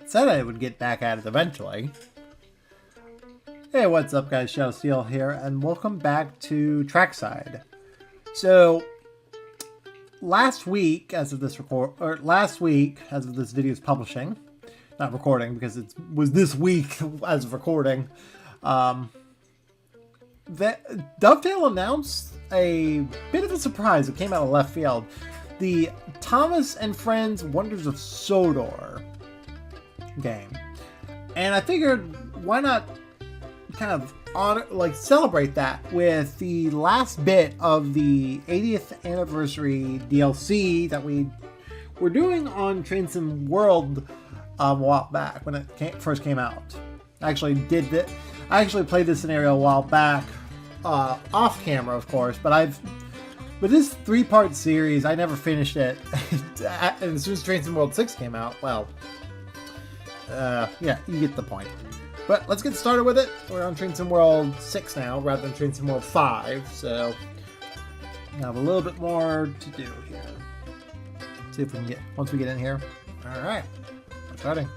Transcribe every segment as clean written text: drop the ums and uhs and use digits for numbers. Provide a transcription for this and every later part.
said I would get back at it eventually. Hey, what's up guys, Shadow Steel here, and welcome back to Trackside. So, last week, as of this video's publishing, not recording because it was this week as of recording, that Dovetail announced a bit of a surprise that came out of left field. The Thomas and Friends Wonders of Sodor game. And I figured, why not kind of celebrate that with the last bit of the 80th anniversary DLC that we were doing on Trackside World a while back when it first came out. I actually played this scenario a while back, off camera of course, but this 3-part series, I never finished it. And as soon as Trackside World 6 came out, well, yeah, you get the point. But let's get started with it. We're on Trackside World 6 now, rather than Trackside World 5, so we have a little bit more to do here. Let's see if we can once we get in here. Alright, we're starting.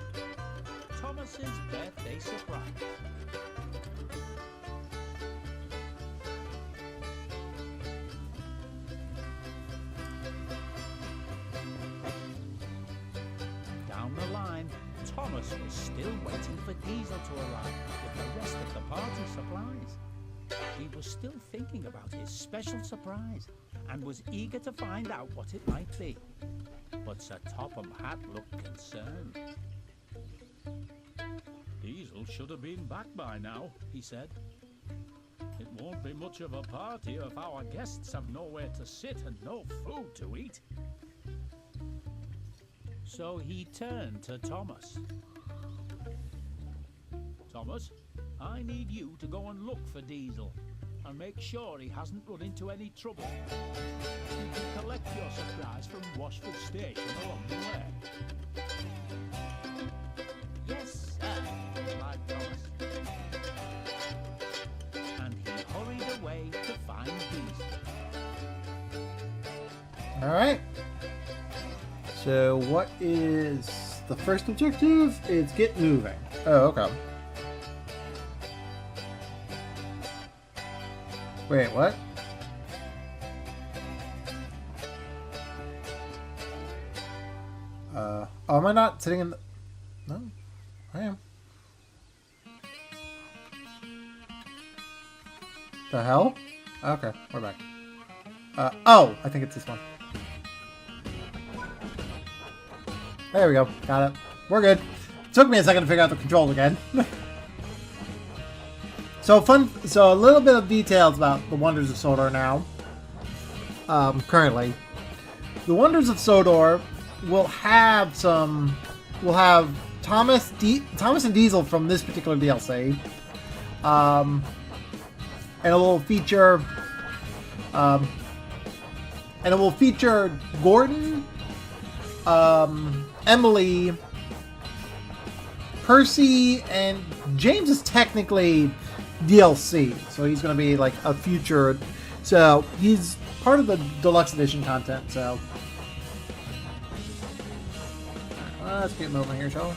Thomas's birthday surprise. Down the line, Thomas was still waiting for Diesel to arrive with the rest of the party supplies. He was still thinking about his special surprise and was eager to find out what it might be. But Sir Topham Hatt looked concerned. Diesel should have been back by now, he said. It won't be much of a party if our guests have nowhere to sit and no food to eat. So he turned to Thomas. Thomas, I need you to go and look for Diesel and make sure he hasn't run into any trouble. You can collect your surprise from Washford Station along the way. Yes, sir, replied Thomas. And he hurried away to find Diesel. Alright. So what is the first objective? It's get moving. Oh, okay. Wait, what? Oh, am I not sitting in the... No, I am. The hell? Okay, we're back. Oh, I think it's this one. There we go. Got it. We're good. Took me a second to figure out the controls again. So a little bit of details about the Wonders of Sodor now. Currently, the Wonders of Sodor will have Thomas and Diesel from this particular DLC, and it will feature Gordon, Emily, Percy, and James is technically DLC, so he's going to be like a future, so he's part of the deluxe edition content. So let's get moving here, shall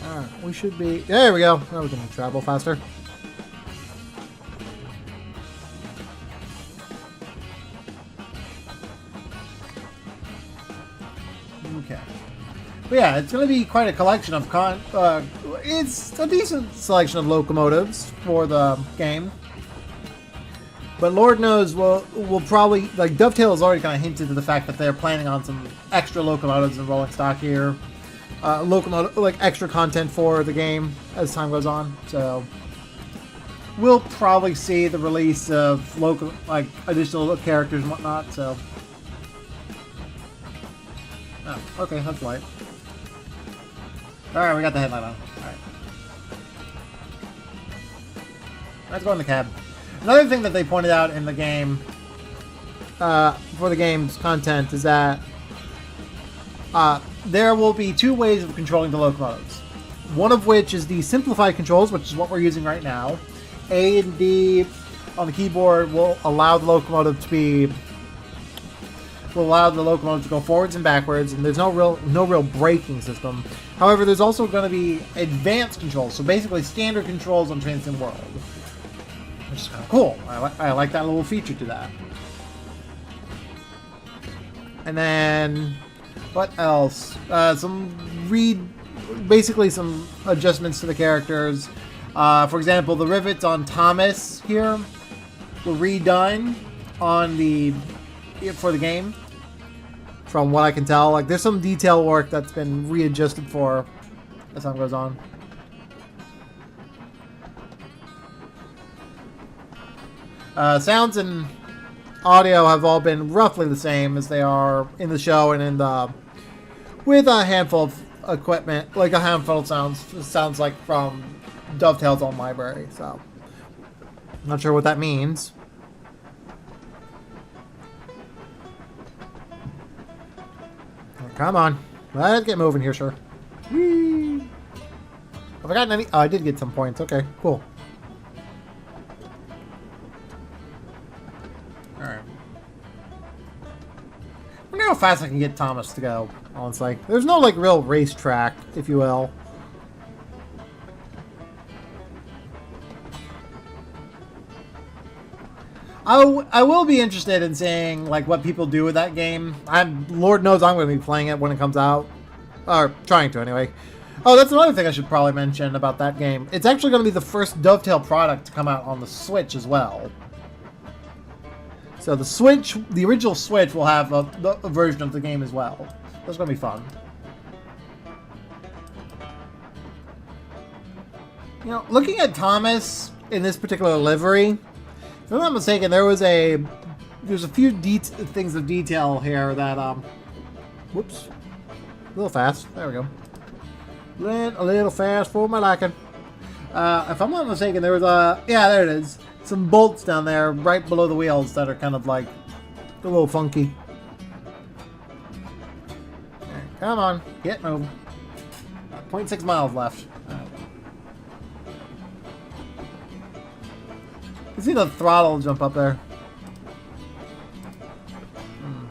we? Alright, we should be, there we go. Now we can travel faster. Okay. But yeah, it's going to be quite a collection of it's a decent selection of locomotives for the game. But Lord knows, we'll probably, like, Dovetail has already kind of hinted to the fact that they're planning on some extra locomotives and rolling stock here. Extra content for the game as time goes on. So we'll probably see the release of additional characters and whatnot. So, oh, okay, that's light. Alright, we got the headlight on. Alright. Let's go in the cab. Another thing that they pointed out in the game, for the game's content, is that there will be 2 ways of controlling the locomotives. One of which is the simplified controls, which is what we're using right now. A and D on the keyboard will allow the locomotive to be will allow the locomotive to go forwards and backwards, and there's no real braking system. However, there's also going to be advanced controls, so basically standard controls on Transcend World, which is kind of cool. I like that little feature to that. And then what else? Basically some adjustments to the characters. For example, the rivets on Thomas here were redone for the game. From what I can tell, like there's some detail work that's been readjusted for as time goes on. Sounds and audio have all been roughly the same as they are in the show and in the with a handful of equipment, like a handful of sounds like from Dovetail's own library. So, I'm not sure what that means. Come on, let's get moving here, sir. Whee! Have I gotten any? Oh, I did get some points. Okay, cool. Alright. I wonder how fast I can get Thomas to go, honestly. There's no, like, real racetrack, if you will. I will be interested in seeing, like, what people do with that game. Lord knows I'm going to be playing it when it comes out. Or trying to, anyway. Oh, that's another thing I should probably mention about that game. It's actually going to be the first Dovetail product to come out on the Switch as well. So the Switch, the original Switch, will have a version of the game as well. That's going to be fun. You know, looking at Thomas in this particular livery, if I'm not mistaken, there's a few things of detail here that, whoops, a little fast. There we go. Went a little fast for my liking. If I'm not mistaken, there was yeah, there it is. Some bolts down there right below the wheels that are kind of like a little funky. Right, come on, get moving. 0.6 miles left. You see the throttle jump up there.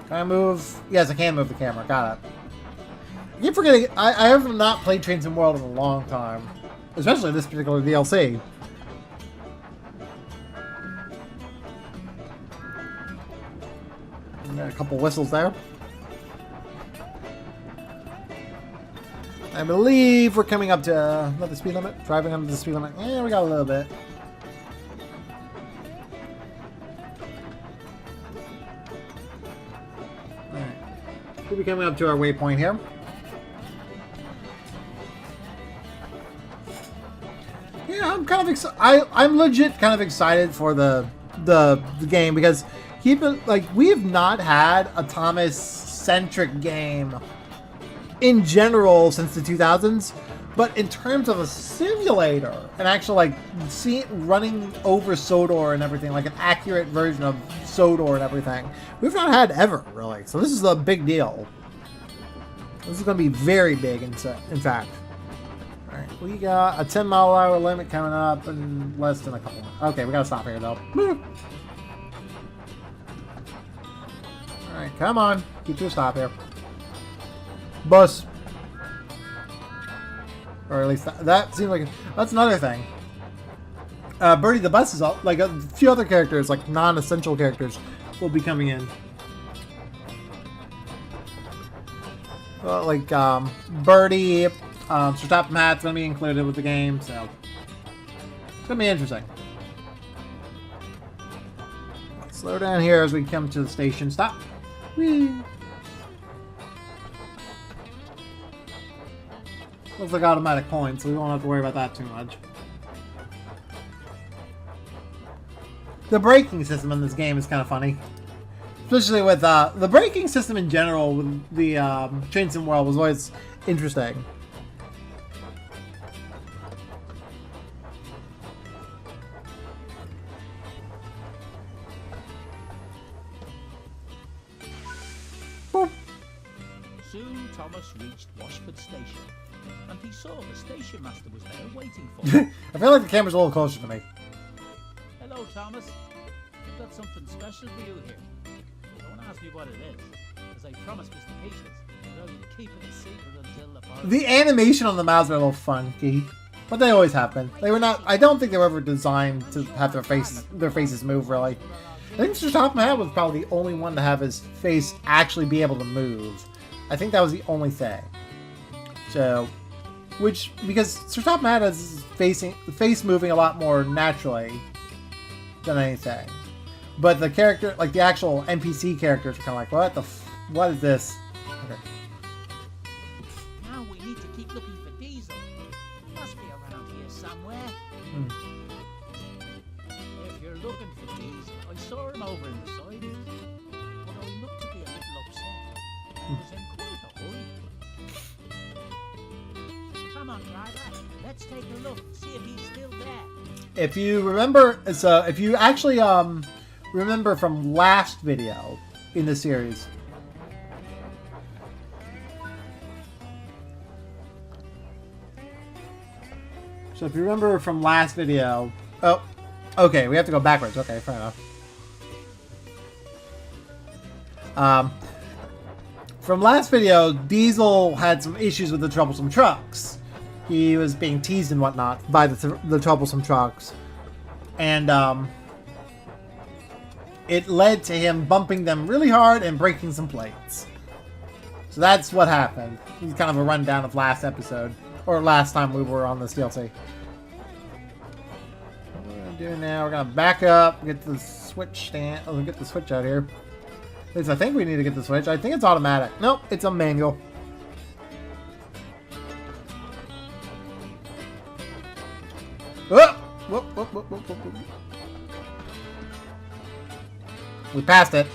Can I move? Yes, I can move the camera. Got it. I keep forgetting, I have not played Transcend World in a long time. Especially this particular DLC. Got a couple whistles there. I believe we're coming up to another speed limit. Driving under the speed limit. Yeah, we got a little bit. We'll be coming up to our waypoint here. Yeah, I'm kind of excited. I'm legit kind of excited for the game because we have not had a Thomas-centric game in general since the 2000s, but in terms of a simulator and actually like running over Sodor and everything, like an accurate version of Sodor and everything, we've not had ever really. So this is a big deal. This is going to be very big in fact. All right, we got a 10-mile-an-hour limit coming up in less than a couple minutes. Okay, we got to stop here though. All right, come on, get to a stop here. Bus. Or at least that seems like that's another thing. Birdie the bus is all, like a few other characters, like non-essential characters, will be coming in. Like Birdie, Sir Top Matt's gonna be included with the game, so it's gonna be interesting. Slow down here as we come to the station. Stop. Whee. Looks like automatic points, so we won't have to worry about that too much. The braking system in this game is kind of funny. Especially with the braking system in general with the Transcend World was always interesting. Boop. Soon Thomas reached Washford Station, and he saw the station master was there waiting for him. I feel like the camera's a little closer to me. Hello, Thomas. I've got something special for you here. Don't ask me what it is. as they promised Mr. Peaches, that they would keep it a secret until the party. The animation on the mouths are a little funky, but they always have been. They were not. I don't think they were ever designed to have their faces move really. I think Sir Top Hat was probably the only one to have his face actually be able to move. I think that was the only thing. So, because Sir Top Hat has his face moving a lot more naturally than anything. But the character, like the actual NPC characters, are kind of like, what is this? Okay. Now we need to keep looking for Diesel. He must be around here somewhere. If you're looking for Diesel, I saw him over in the sidings. Although he looked to be a little upset. He was in quite a hurry. Come on, driver. Let's take a look, see if he's still there. If you remember, if you actually remember from last video in the series. So if you remember from last video... Oh, okay, we have to go backwards. Okay, fair enough. From last video, Diesel had some issues with the troublesome trucks. He was being teased and whatnot by the troublesome trucks. And, it led to him bumping them really hard and breaking some plates. So that's what happened. It's kind of a rundown of last episode. Or last time we were on this DLC. What we're going to do now, we're going to back up, get the switch stand. Oh, get the switch out here. At least I think we need to get the switch. I think it's automatic. Nope, it's a manual. Whoop! Whoop, whoop, whoop, whoop, whoop, whoop. We passed it.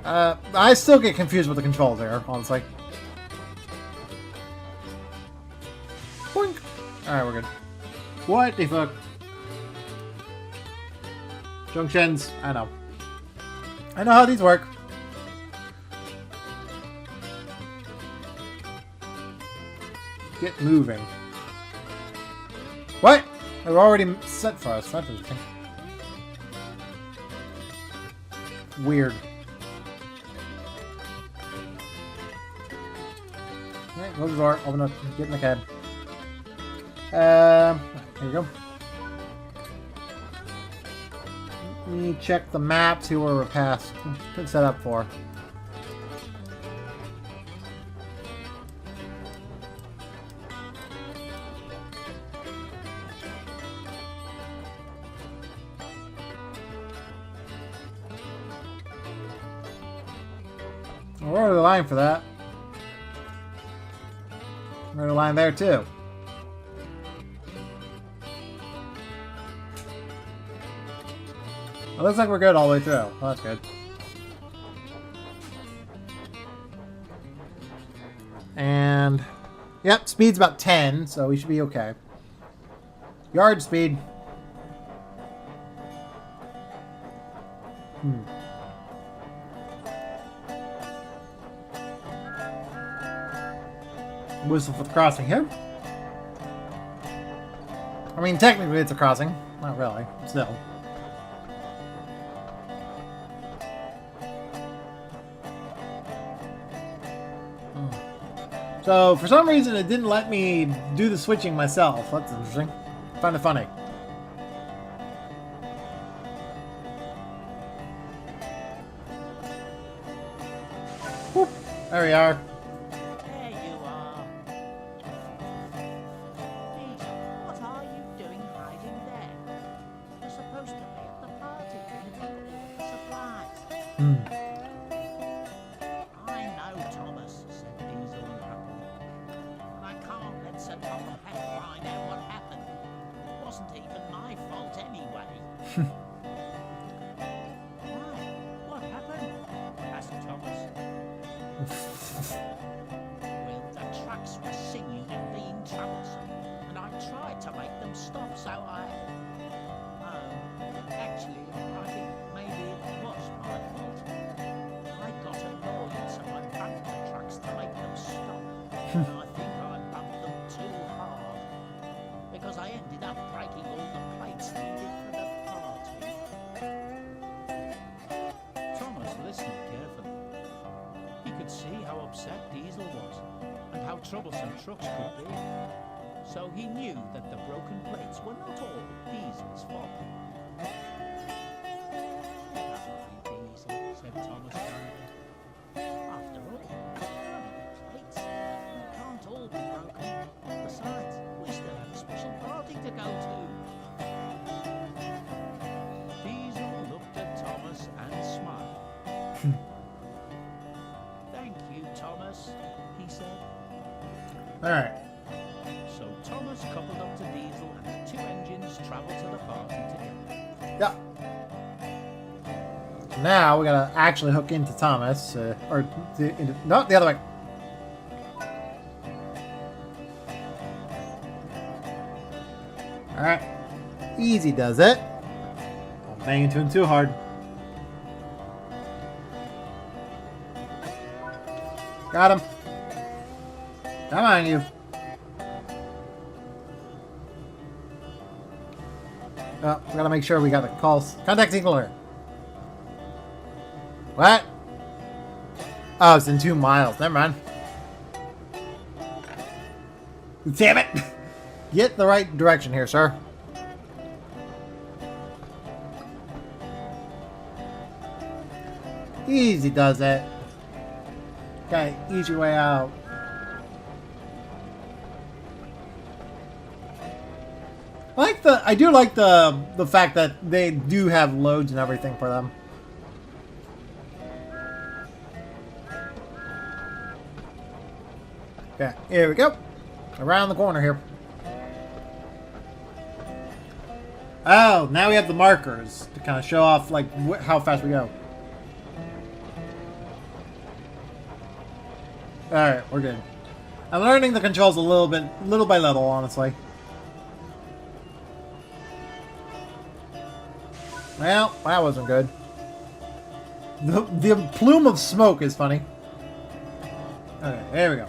I still get confused with the controls there, honestly. Boink! Alright, we're good. What the fuck? Junctions, I know. I know how these work. Get moving. What? They were already set for us. That's interesting. Weird. Alright, close the door. Open up. Get in the cab. Here we go. Let me check the map, see where we're past. Good setup for. We're over the line for that. We're over the line there too. It looks like we're good all the way through. Well, that's good. And yep, speed's about 10, so we should be okay. Yard speed. Whistle for the crossing here. I mean, technically it's a crossing. Not really. Still. So, for some reason, it didn't let me do the switching myself. That's interesting. Find it funny. Whoop. There we are. There you are. Diesel, what are you doing hiding there? You're supposed to be at the party with all the supplies. I know, Thomas, said Diesel unhappily. But I can't let Sir Tom Pet find out what happened. It wasn't even my fault anyway. Why? What happened? Asked Thomas. Well, the trucks were singing and being troublesome, and I tried to make them stop, so actually, I think maybe it was my fault. I got annoyed, so I bumped the trucks to make them stop. And I think I bumped them too hard, because I ended up breaking all the plates needed for the party. Thomas listened how troublesome trucks could be. So he knew that the broken plates were not all Diesel's fault. "Never mind, Diesel," said Thomas kindly. "After all, they're only plates. They can't all be broken. Besides, we still have a special party to go to." Diesel looked at Thomas and smiled. "Thank you, Thomas," he said. Alright. So Thomas coupled up to Diesel and the two engines travelled to the party together. Yeah. Now we gotta actually hook into Thomas, no, the other way. All right, easy does it. Don't bang into him too hard. Got him. Come on, you. Oh, we gotta make sure we got the calls. Contact signaler. What? Oh, it's in 2 miles. Never mind. Damn it! Get the right direction here, sir. Easy does it. Okay, easy way out. I do like the fact that they do have loads and everything for them. Okay, here we go. Around the corner here. Oh, now we have the markers to kind of show off like how fast we go. Alright, we're good. I'm learning the controls a little by little, honestly. Well, that wasn't good. The plume of smoke is funny. Okay, there we go.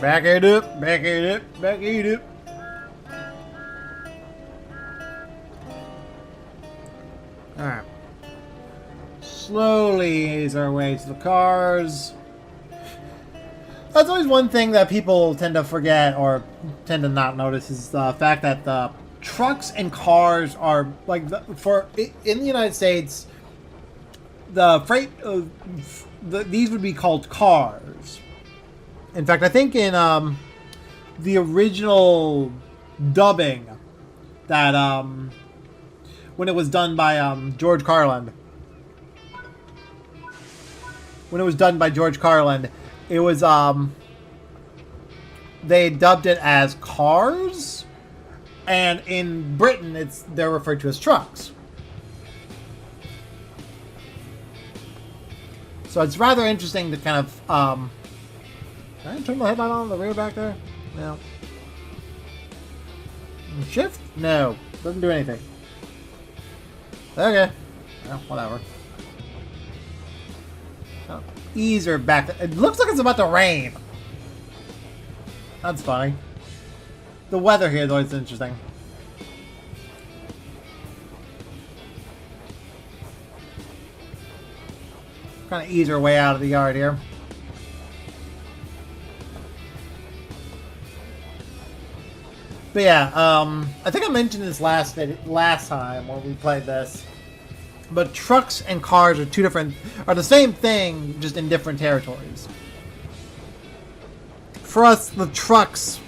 Back it up, back it up, back it up. Alright. Slowly ease our way to the cars. That's always one thing that people tend to forget or tend to not notice is the fact that the trucks and cars are like in the United States, the freight these would be called cars. In fact, I think in the original dubbing that when it was done by George Carlin. When it was done by George Carlin, it was they dubbed it as cars, and in Britain they're referred to as trucks. So it's rather interesting to kind of can I turn the headlight on in the rear back there? No. Shift? No. Doesn't do anything. Okay. Well, whatever. Oh, ease her back. It looks like it's about to rain. That's funny. The weather here is always interesting. Kind of ease her way out of the yard here. But yeah, I think I mentioned this last time when we played this. But trucks and cars are the same thing, just in different territories. For us, the trucks,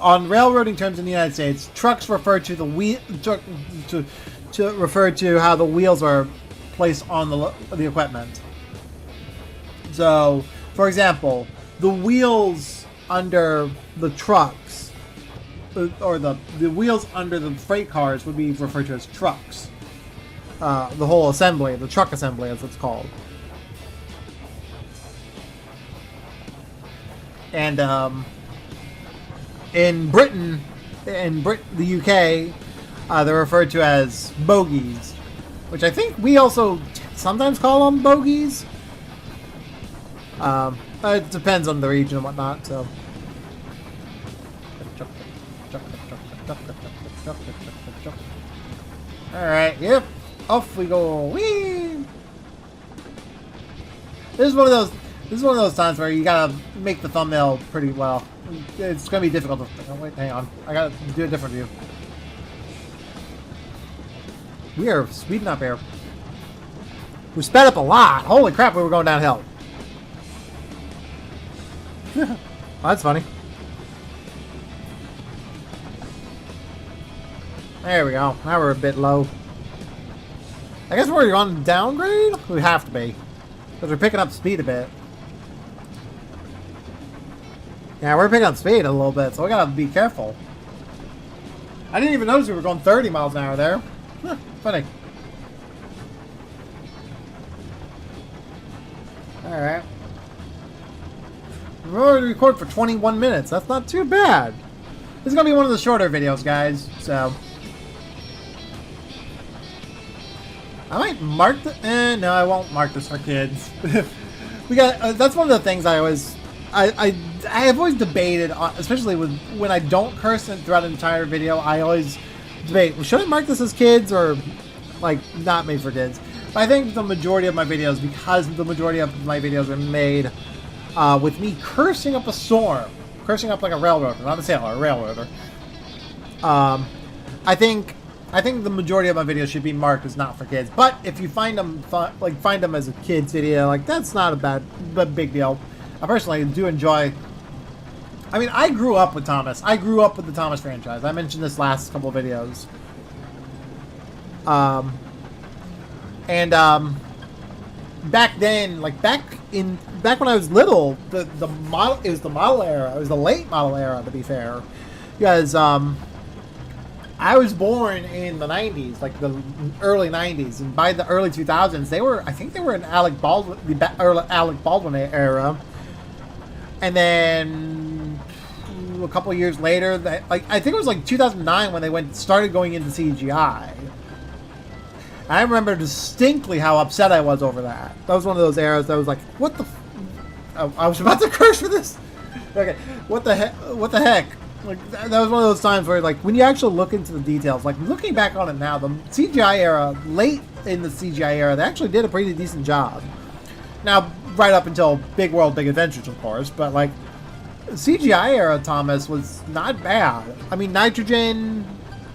on railroading terms in the United States, trucks refer to the wheel to refer to how the wheels are placed on the equipment. So, for example, the wheels under the trucks, or the wheels under the freight cars would be referred to as trucks. The whole assembly, the truck assembly as it's called. And in Britain, the UK, they're referred to as bogies, which I think we also sometimes call them bogies. It depends on the region and whatnot, so. Alright, yep. Off we go. Whee! This is one of those. This is one of those times where you gotta make the thumbnail pretty well. It's gonna be difficult to. Oh, wait, hang on. I gotta do a different view. We are speeding up here. We sped up a lot. Holy crap, we were going downhill. Well, that's funny. There we go. Now we're a bit low. I guess we're on downgrade? We have to be. Because we're picking up speed a bit. Yeah, we're picking up speed a little bit, so we gotta be careful. I didn't even notice we were going 30 miles an hour there. Huh, funny. Alright. We're already recording for 21 minutes. That's not too bad. This is gonna be one of the shorter videos, guys, so. I might mark the. No, I won't mark this for kids. We got. That's one of the things I always. I have always debated, especially when I don't curse throughout an entire video. I always debate: well, should I mark this as kids or like not made for kids? But I think the majority of my videos, because the majority of my videos are made with me cursing up a storm, cursing up like a railroader, not a sailor, a railroader. I think the majority of my videos should be marked as not for kids. But if you find them find them as a kids video, like that's not a big deal. I personally do enjoy. I mean, I grew up with Thomas. I grew up with the Thomas franchise. I mentioned this last couple of videos. Back then, like back when I was little, it was the model era. It was the late model era, to be fair, because I was born in the 90s, like the early 90s, and by the early 2000s, I think they were in Alec Baldwin era, and then a couple of years later, I think it was like 2009 when they started going into CGI. I remember distinctly how upset I was over that. That was one of those eras that was like, what the? I was about to curse for this. Okay, what the heck? What the heck? Like that was one of those times where, like, when you actually look into the details, like looking back on it now, the CGI era, late in the CGI era, they actually did a pretty decent job. Now, right up until Big World, Big Adventures, of course, but like CGI era, Thomas was not bad. I mean, Nitrogen.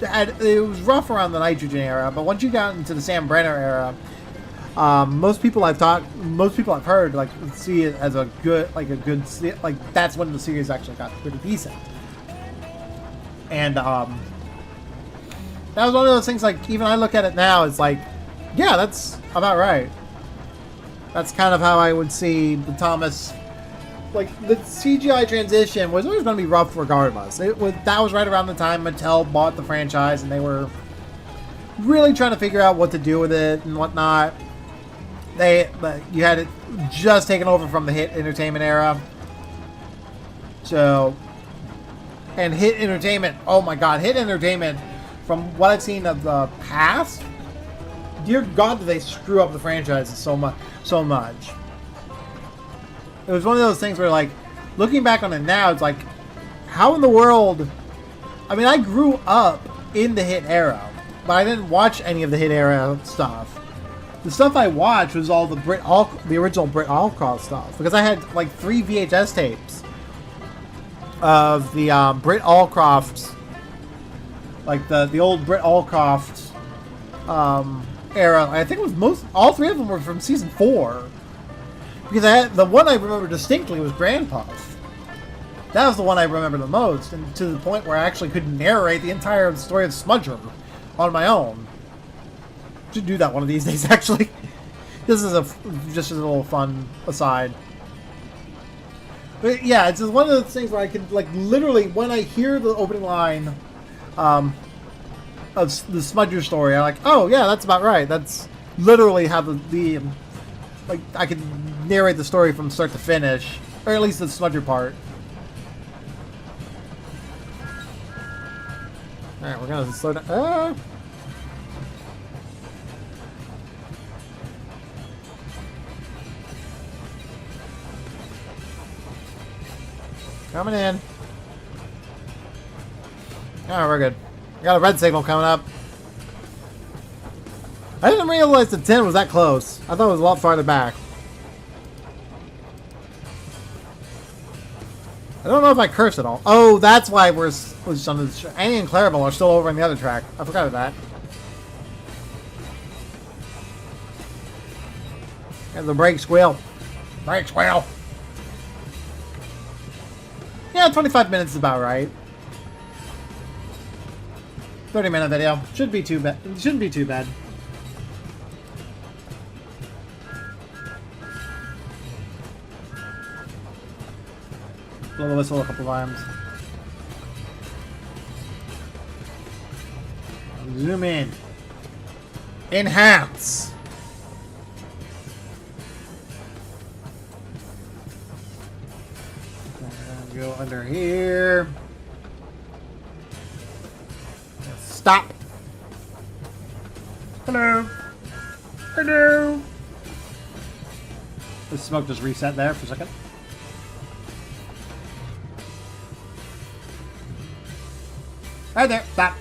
It was rough around the Nitrogen era, but once you got into the Sam Brenner era, most people I've heard like see it as a good that's when the series actually got pretty decent. And that was one of those things, like, even I look at it now, it's like, yeah, that's about right. That's kind of how I would see the Thomas. Like, the CGI transition was always going to be rough regardless. That was right around the time Mattel bought the franchise, and they were really trying to figure out what to do with it and whatnot. You had it just taken over from the Hit Entertainment era. So, and Hit Entertainment, oh my god, Hit Entertainment, from what I've seen of the past, dear god, do they screw up the franchises so much. It was one of those things where, like, looking back on it now, it's like, how in the world... I mean, I grew up in the Hit era, but I didn't watch any of the Hit era stuff. The stuff I watched was all the original Britt Allcroft stuff, because I had, like, 3 VHS tapes of the Britt Allcroft, like, the old Britt Allcroft era. I think it was all 3 of them were from season 4. Because the one I remember distinctly was Grandpuff. That was the one I remember the most, and to the point where I actually could narrate the entire story of Smudger on my own. Should do that one of these days, actually. This is just a little fun aside. But yeah, it's just one of those things where I can, like, literally, when I hear the opening line of the Smudger story, I'm like, oh yeah, that's about right. That's literally how the like, I could narrate the story from start to finish, or at least the Smudger part. Alright, we're gonna slow down. Coming in. Oh, we're good. We got a red signal coming up. I didn't realize the 10 was that close. I thought it was a lot farther back. I don't know if I cursed at all. Oh, that's why we're on the Annie and Clarabelle are still over on the other track. I forgot that. And the brake squeal. Brake squeal. Yeah, 25 minutes is about right. 30-minute video. Shouldn't be too bad. Shouldn't be too bad. Blow the whistle a couple times. Zoom in. Enhance. Go under here. Stop. Hello. Hello. The smoke just reset there for a second. Right there. Stop.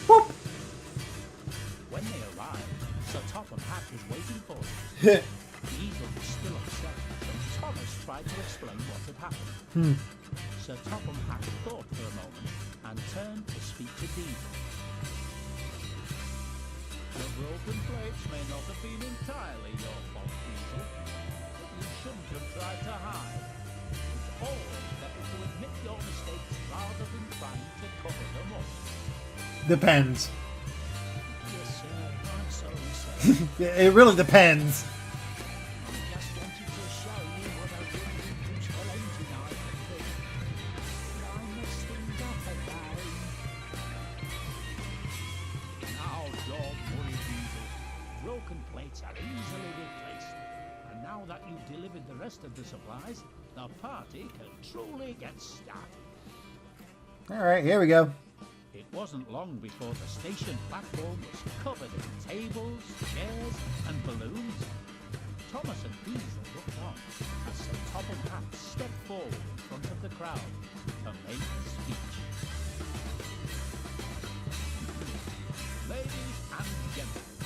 Whoop. When they arrived, Sir Topham Hatt was waiting for them. Diesel was still upset, and Thomas tried to explain what had happened. Sir Topham Hatt thought for a moment and turned to speak to Diesel. The broken plates may not have been entirely your fault, Diesel, but you shouldn't have tried to hide. It's always better to admit your mistakes rather than trying to cover them up. Depends. Yes, sir. I'm sorry, sir. It really depends. I just wanted to show you what a really useful engine I can be. I messed things up again. Now don't worry, Diesel. Broken plates are easily replaced. And now that you've delivered the rest of the supplies, the party can truly get started. Alright, here we go. It wasn't long before the station platform was covered in tables, chairs, and balloons. Thomas and Diesel looked on as Sir Topham Hatt stepped forward in front of the crowd to make a speech. Ladies and gentlemen,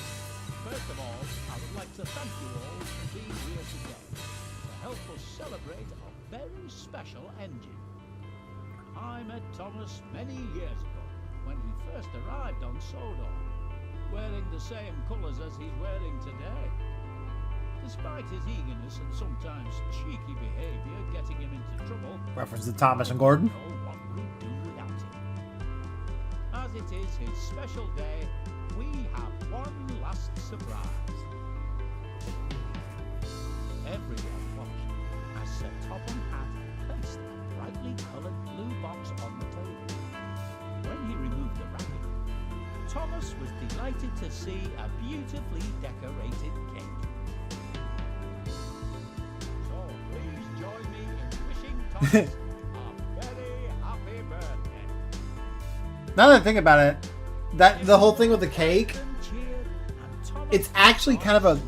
first of all, I would like to thank you all for being here today to help us celebrate a very special engine. I met Thomas many years ago when he first arrived on Sodor, wearing the same colours as he's wearing today. Despite his eagerness and sometimes cheeky behaviour getting him into trouble, Reference to Thomas and Gordon. know what we'd do without him. As it is his special day, we have one last surprise. Everyone watched as Sir Topham Hatt placed a brightly coloured blue box on the table. When he removed the wrapping, Thomas was delighted to see a beautifully decorated cake. So please join me in wishing Thomas a very happy birthday. Now that I think about it, the whole thing with the cake, it's actually kind of a...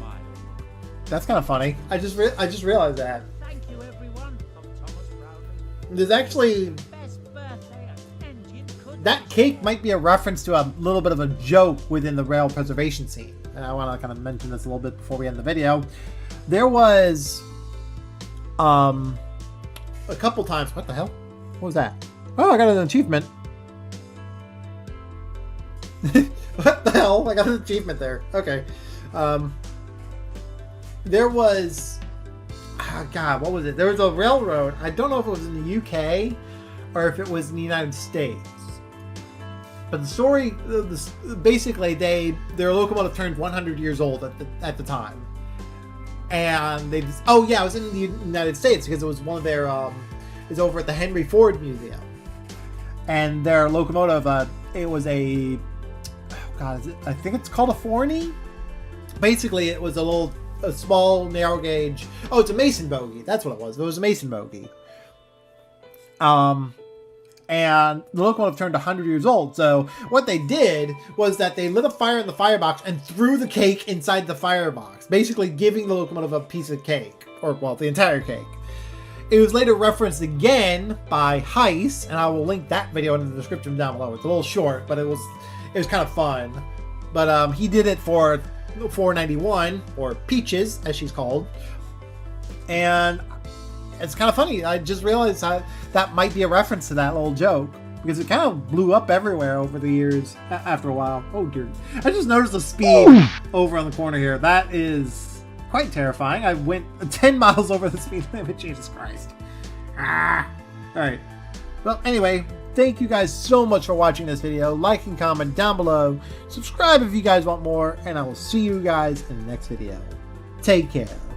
That's kind of funny. I just realized that. Thank you, everyone, from Thomas Proudly. There's actually... Best birthday an engine could That cake might be a reference to a little bit of a joke within the rail preservation scene. And I want to kind of mention this a little bit before we end the video. There was... a couple times... What the hell? What was that? Oh, I got an achievement. What the hell? I got an achievement there. Okay. There was... Oh God, what was it? There was a railroad. I don't know if it was in the UK or if it was in the United States. But the story... basically, their locomotive turned 100 years old at the time. And they just... Oh yeah, it was in the United States because it was one of their... it's over at the Henry Ford Museum. And their locomotive, it was a... God, I think it's called a Forney. Basically, it was a small narrow gauge. Oh, it's a Mason bogie. That's what it was. It was a Mason bogie. And the locomotive turned 100 years old. So what they did was that they lit a fire in the firebox and threw the cake inside the firebox, basically giving the locomotive a piece of cake, or well, the entire cake. It was later referenced again by Heiss, and I will link that video in the description down below. It's a little short, but it was kind of fun. But he did it for 491, or Peaches, as she's called. And it's kind of funny. I just realized that might be a reference to that little joke, because it kind of blew up everywhere over the years after a while. Oh dear. I just noticed the speed over on the corner here. That is quite terrifying. I went 10 miles over the speed limit. Jesus Christ. Alright. Well, anyway, thank you guys so much for watching this video. Like and comment down below. Subscribe if you guys want more. And I will see you guys in the next video. Take care.